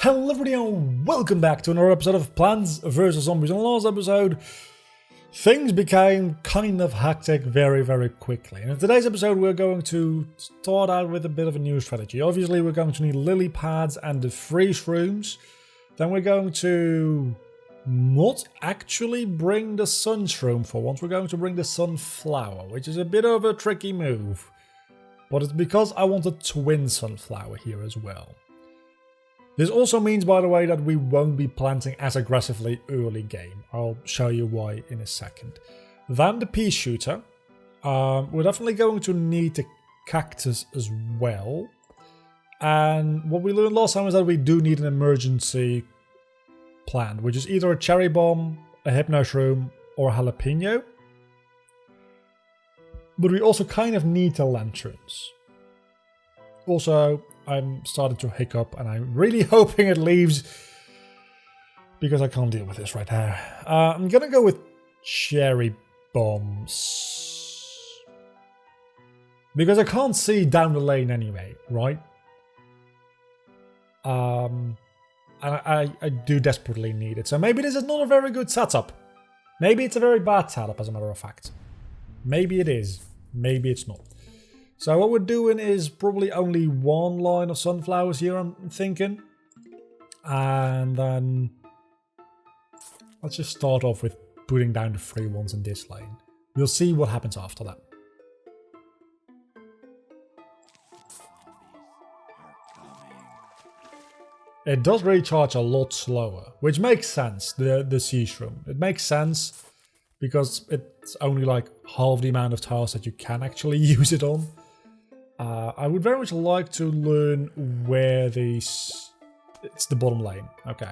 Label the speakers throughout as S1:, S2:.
S1: Hello everybody and welcome back to another episode of Plants vs Zombies. In the last episode, things became kind of hectic very quickly. And in today's episode we're going to start out with a bit of a new strategy. Obviously we're going to need lily pads and the freeze rooms. Then we're going to not actually bring the sun shroom for once. We're going to bring the sunflower, which is a bit of a tricky move. But it's because I want a twin sunflower here as well. This also means, by the way, that we won't be planting as aggressively early game. I'll show you why in a second. Then the pea shooter. We're definitely going to need the cactus as well. And what we learned last time is that we do need an emergency plant, which is either a cherry bomb, a hypno shroom, or a jalapeno. But we also kind of need the lanterns. Also, I'm starting to hiccup and I'm really hoping it leaves because I can't deal with this right now. I'm gonna go with cherry bombs because I can't see down the lane anyway, right? And I do desperately need it. So maybe this is not a very good setup. Maybe it's a very bad setup, as a matter of fact. Maybe it is. Maybe it's not. So what we're doing is probably only one line of sunflowers here, I'm thinking. And then let's just start off with putting down the free ones in this lane. We'll see what happens after that. It does recharge a lot slower, which makes sense, the sea shroom. It makes sense because it's only like half the amount of tiles that you can actually use it on. I would very much like to learn where these... It's the bottom lane. Okay.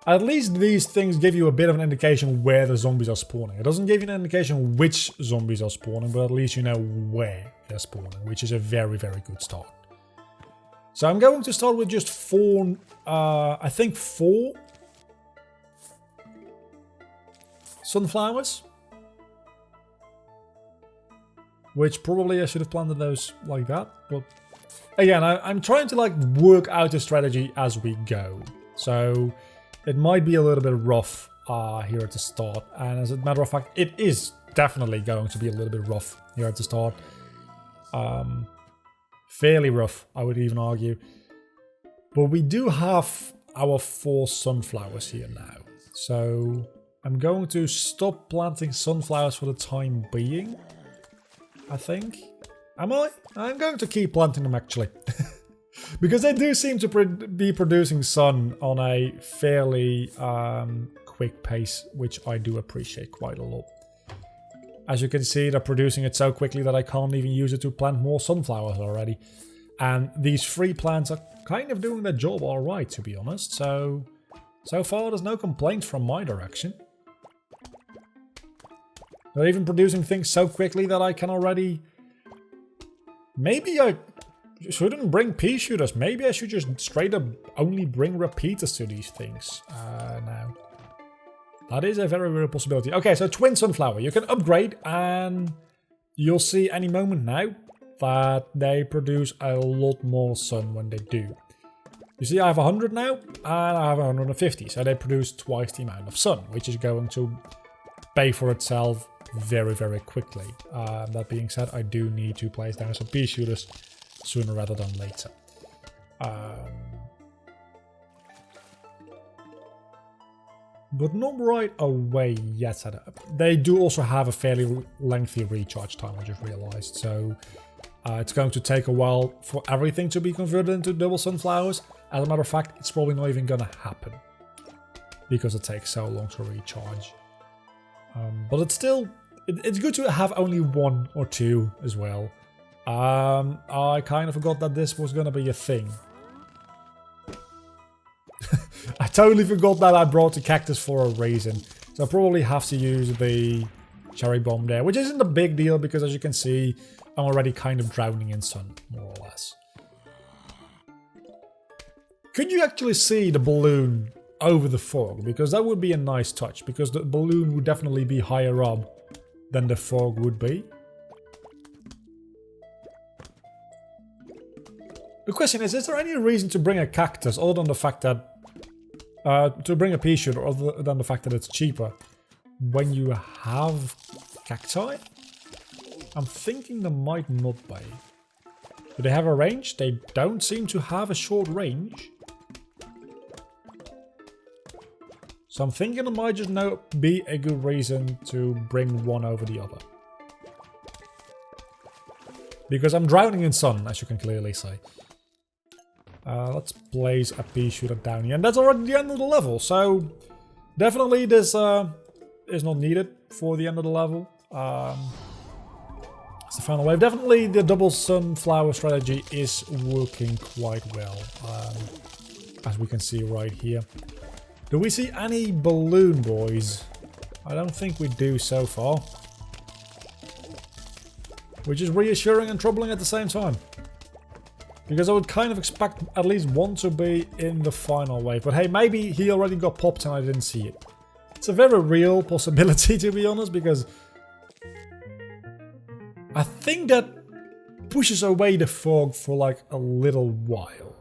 S1: At least these things give you a bit of an indication where the zombies are spawning. It doesn't give you an indication which zombies are spawning, but at least you know where they're spawning, which is a very good start. So I'm going to start with just four... I think 4 sunflowers. Which probably I should have planted those like that. But again, I'm trying to like work out the strategy as we go. So it might be a little bit rough here at the start. And as a matter of fact, it is definitely going to be a little bit rough here at the start. Fairly rough, I would even argue. But we do have our 4 sunflowers here now. So I'm going to stop planting sunflowers for the time being. I think. Am I? I'm going to keep planting them actually. Because they do seem to be producing sun on a fairly quick pace, which I do appreciate quite a lot. As you can see, they're producing it so quickly that I can't even use it to plant more sunflowers already. And these free plants are kind of doing their job alright, to be honest. So far there's no complaints from my direction. They're even producing things so quickly that I can already... Maybe I shouldn't bring pea shooters. Maybe I should just straight up only bring repeaters to these things now. That is a very real possibility. Okay, so twin sunflower. You can upgrade and you'll see any moment now that they produce a lot more sun when they do. You see I have 100 now and I have 150. So they produce twice the amount of sun, which is going to pay for itself very quickly. That being said, I do need to place down some pea shooters sooner rather than later. But not right away yet. They do also have a fairly lengthy recharge time, I just realized. So it's going to take a while for everything to be converted into double sunflowers. As a matter of fact, it's probably not even gonna happen because it takes so long to recharge. But it's still, it's good to have only 1 or 2 as well. I kind of forgot that this was going to be a thing. I totally forgot that I brought the cactus for a reason. So I probably have to use the cherry bomb there, which isn't a big deal because as you can see, I'm already kind of drowning in sun, more or less. Could you actually see the balloon over the fog? Because that would be a nice touch, because the balloon would definitely be higher up than the fog would be. The question is there any reason to bring a cactus other than the fact that... to bring a pea shooter other than the fact that it's cheaper when you have cacti? I'm thinking there might not be. Do they have a range? They don't seem to have a short range. So I'm thinking it might just be a good reason to bring one over the other. Because I'm drowning in sun, as you can clearly see. Let's place a pea shooter down here. And that's already the end of the level. So definitely this is not needed for the end of the level. It's the final wave. Definitely the double sunflower strategy is working quite well. As we can see right here. Do we see any balloon boys? I don't think we do so far. Which is reassuring and troubling at the same time. Because I would kind of expect at least one to be in the final wave. But hey, maybe he already got popped and I didn't see it. It's a very real possibility, to be honest, because I think that pushes away the fog for like a little while.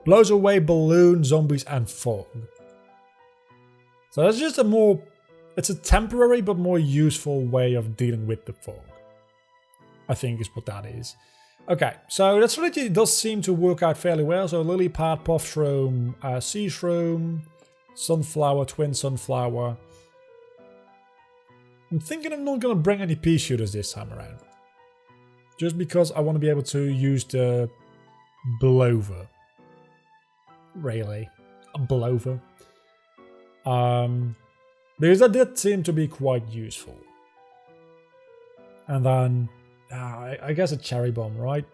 S1: Blows away balloon, zombies and fog. So that's just a more... It's a temporary but more useful way of dealing with the fog. I think is what that is. Okay, so that strategy does seem to work out fairly well. So lily pad, puff shroom, sea shroom, sunflower, twin sunflower. I'm thinking I'm not going to bring any pea shooters this time around. Just because I want to be able to use the blower. Really? A blower. Because that did seem to be quite useful. And then... I guess a cherry bomb, right?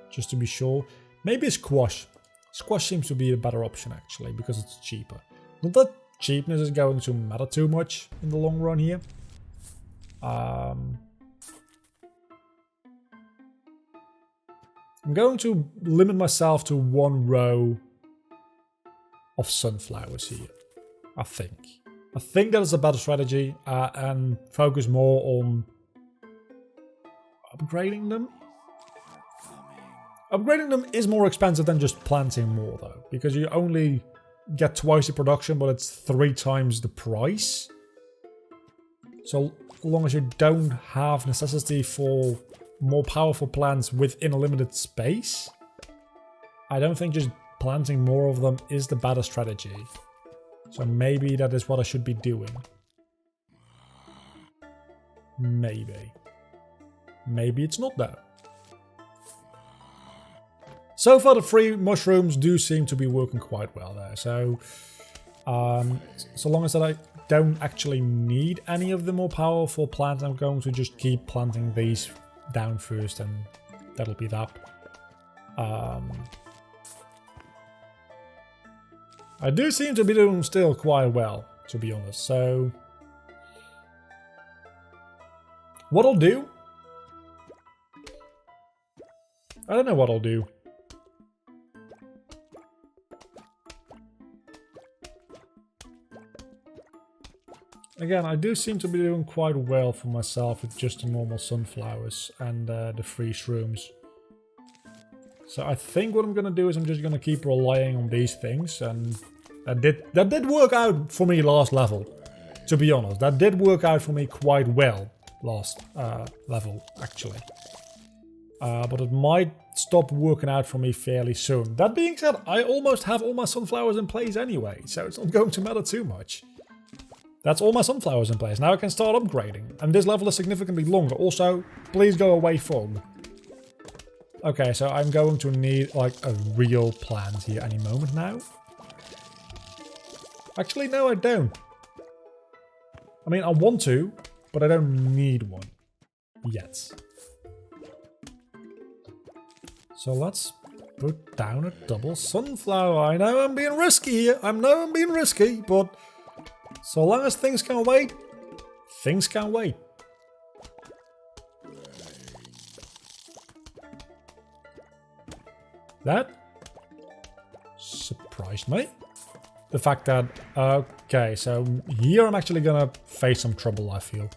S1: Just to be sure. Maybe a squash. Squash seems to be a better option actually, because it's cheaper. Not that cheapness is going to matter too much in the long run here. I'm going to limit myself to one row of sunflowers here. I think. I think that is a better strategy and focus more on upgrading them. Upgrading them is more expensive than just planting more though, because you only get twice the production but it's 3 times the price. So long as you don't have necessity for more powerful plants within a limited space, I don't think just planting more of them is the better strategy. So maybe that is what I should be doing. Maybe. Maybe it's not though. So far the free mushrooms do seem to be working quite well there. So, so long as that I don't actually need any of the more powerful plants, I'm going to just keep planting these down first and that'll be that. I do seem to be doing still quite well, to be honest. So, what I'll do... I don't know what I'll do. Again, I do seem to be doing quite well for myself with just the normal sunflowers and the free shrooms. So I think what I'm going to do is I'm just going to keep relying on these things. And that did work out for me last level, to be honest. That did work out for me quite well last level, actually. But it might stop working out for me fairly soon. That being said, I almost have all my sunflowers in place anyway, so it's not going to matter too much. That's all my sunflowers in place. Now I can start upgrading. And this level is significantly longer. Also, please go away fog. Okay, so I'm going to need like a real plant here any moment now. Actually, no, I don't. I mean, I want to, but I don't need one yet. So let's put down a double sunflower. I know I'm being risky here. I know I'm being risky, but so long as things can wait, things can wait. That surprised me. The fact that, okay, so here I'm actually gonna face some trouble, I feel.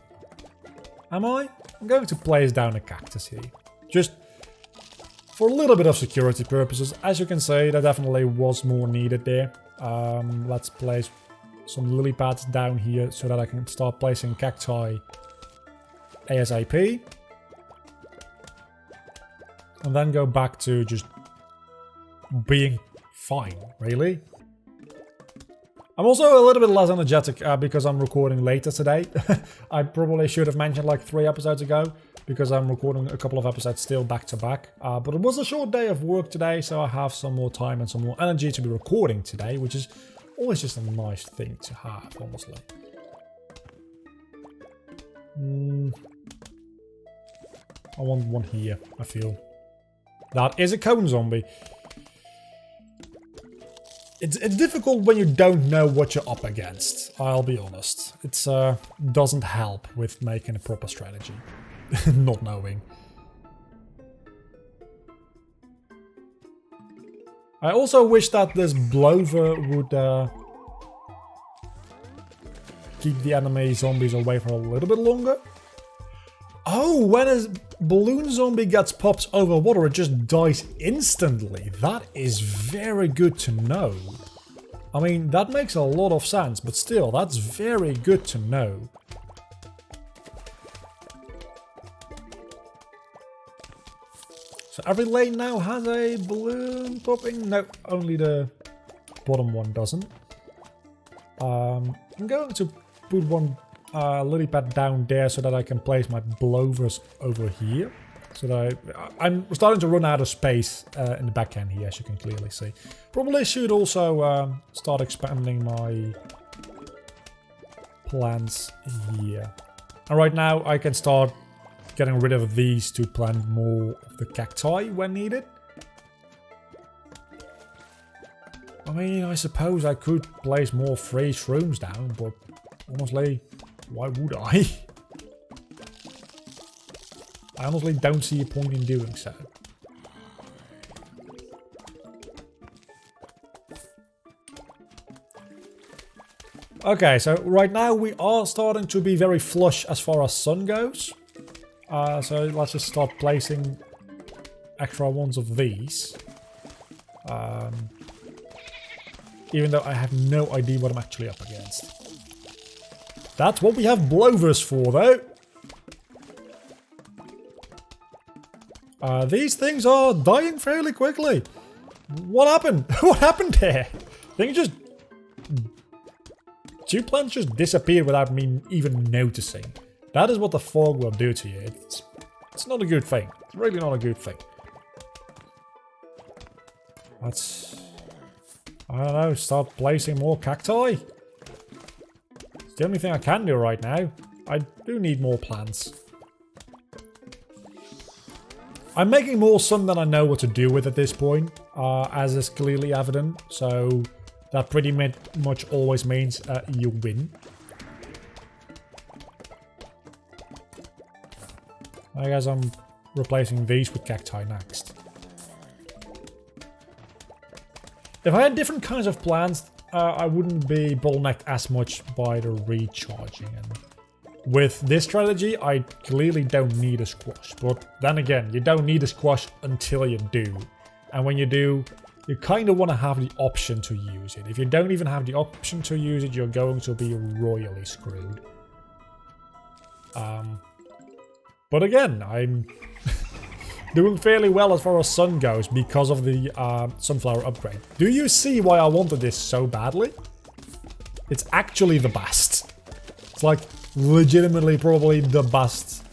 S1: Am I? I'm going to place down a cactus here. Just for a little bit of security purposes. As you can see, there definitely was more needed there. Let's place some lily pads down here so that I can start placing cacti ASAP. And then go back to just being fine, really. I'm also a little bit less energetic because I'm recording later today. I probably should have mentioned like 3 episodes ago, because I'm recording a couple of episodes still back to back. But it was a short day of work today, so I have some more time and some more energy to be recording today, which is always just a nice thing to have, honestly. I want one here, I feel. That is a cone zombie. It's difficult when you don't know what you're up against, I'll be honest. It doesn't help with making a proper strategy. Not knowing. I also wish that this blower would keep the enemy zombies away for a little bit longer. Oh, when a balloon zombie gets popped over water, it just dies instantly. That is very good to know. I mean, that makes a lot of sense, but still, that's very good to know. So every lane now has a balloon popping? No, only the bottom one doesn't. I'm going to put one lily pad down there so that I can place my blowers over here. So that I'm starting to run out of space in the back end here, as you can clearly see. Probably should also start expanding my plants here. And right now I can start getting rid of these to plant more of the cacti when needed. I mean, I suppose I could place more free shrooms down, but honestly, why would I? I honestly don't see a point in doing so. Okay, so right now we are starting to be very flush as far as sun goes. So let's just start placing extra ones of these. Even though I have no idea what I'm actually up against. That's what we have blowers for, though. These things are dying fairly quickly. What happened? What happened there? Things just... 2 plants just disappeared without me even noticing. That is what the fog will do to you. It's not a good thing. It's really not a good thing. Let's... I don't know, start placing more cacti. It's the only thing I can do right now. I do need more plants. I'm making more sun than I know what to do with at this point, as is clearly evident. So that pretty much always means you win. I guess I'm replacing these with cacti next. If I had different kinds of plants, I wouldn't be bottlenecked as much by the recharging. And with this strategy, I clearly don't need a squash. But then again, you don't need a squash until you do. And when you do, you kind of want to have the option to use it. If you don't even have the option to use it, you're going to be royally screwed. But again, I'm doing fairly well as far as sun goes because of the sunflower upgrade. Do you see why I wanted this so badly? It's actually the best. It's like legitimately probably the best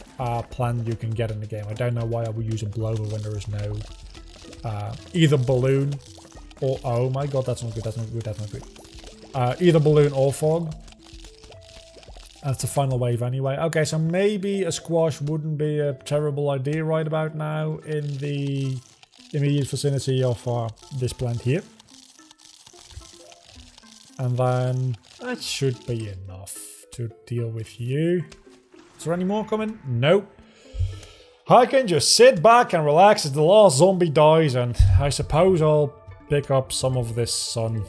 S1: plant you can get in the game. I don't know why I would use a blower when there is no either balloon or... Oh my god, that's not good, that's not good, that's not good. Either balloon or fog. That's the final wave anyway. Okay, so maybe a squash wouldn't be a terrible idea right about now in the immediate vicinity of this plant here. And then that should be enough to deal with you. Is there any more coming? Nope. I can just sit back and relax as the last zombie dies, and I suppose I'll pick up some of this sun.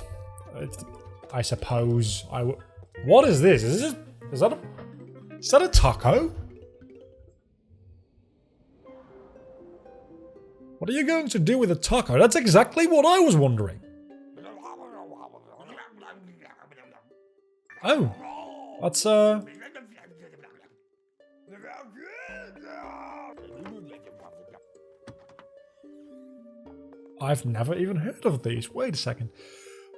S1: I suppose I will. What is this? Is that a taco? What are you going to do with a taco? That's exactly what I was wondering. Oh, that's I've never even heard of these. Wait a second.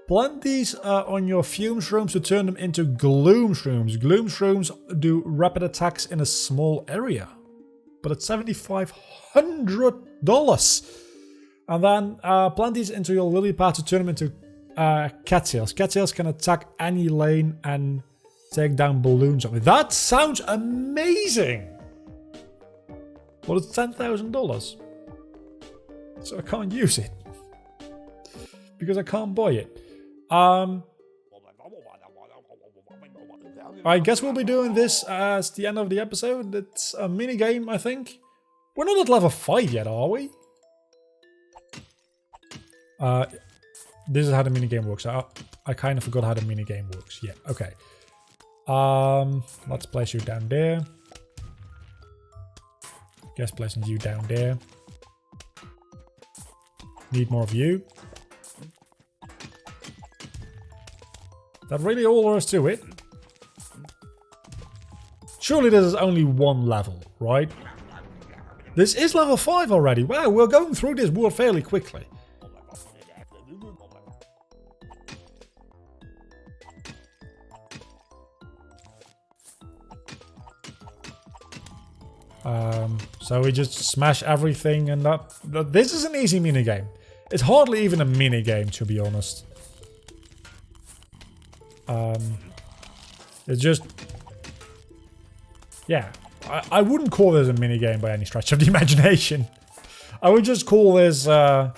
S1: Blend these on your fume shrooms to turn them into gloom shrooms. Gloom shrooms do rapid attacks in a small area. But it's $7,500. And then blend these into your lily pad to turn them into cattails. Cattails can attack any lane and take down balloons. That sounds amazing! But it's $10,000. So I can't use it. Because I can't buy it. I guess we'll be doing this as the end of the episode. It's a mini game, I think. We're not at level 5 yet, are we? This is how the mini game works. I kind of forgot how the mini game works. Yeah, okay. Let's place you down there. Guess placing you down there. Need more of you. That really all there is to it. Surely this is only one level, right? This is level 5 already. Wow, we're going through this world fairly quickly. So we just smash everything and that. This is an easy minigame. It's hardly even a minigame, to be honest. It's just... Yeah, I wouldn't call this a minigame by any stretch of the imagination. I would just call this not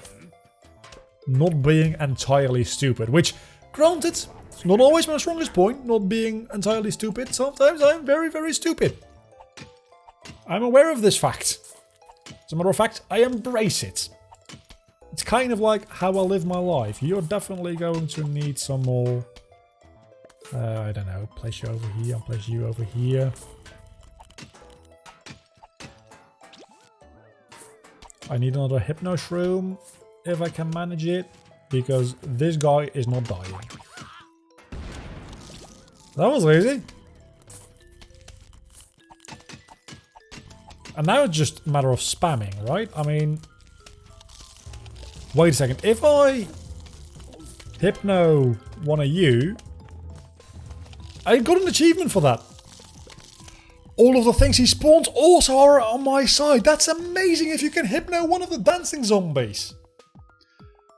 S1: being entirely stupid. Which, granted, it's not always my strongest point, not being entirely stupid. Sometimes I'm very, very stupid. I'm aware of this fact. As a matter of fact, I embrace it. It's kind of like how I live my life. You're definitely going to need some more... I don't know, place you over here, I'll place you over here. I need another hypno shroom, if I can manage it, because this guy is not dying. That was easy. And now it's just a matter of spamming, right? I mean... Wait a second, if I hypno one of you... I got an achievement for that. All of the things he spawns also are on my side. That's amazing if you can hypno one of the dancing zombies.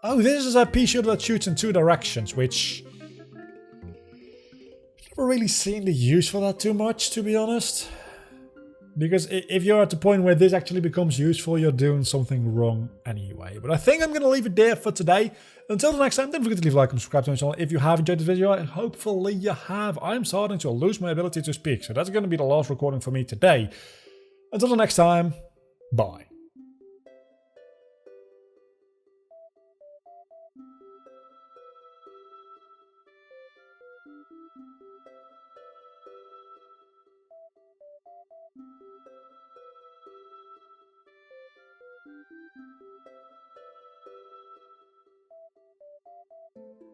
S1: Oh, this is a pea shooter that shoots in 2 directions, which... I've never really seen the use for that too much, to be honest. Because if you're at the point where this actually becomes useful, you're doing something wrong anyway. But I think I'm going to leave it there for today. Until the next time, don't forget to leave a like and subscribe to my channel if you have enjoyed this video. Hopefully you have. I'm starting to lose my ability to speak, so that's going to be the last recording for me today. Until the next time, bye.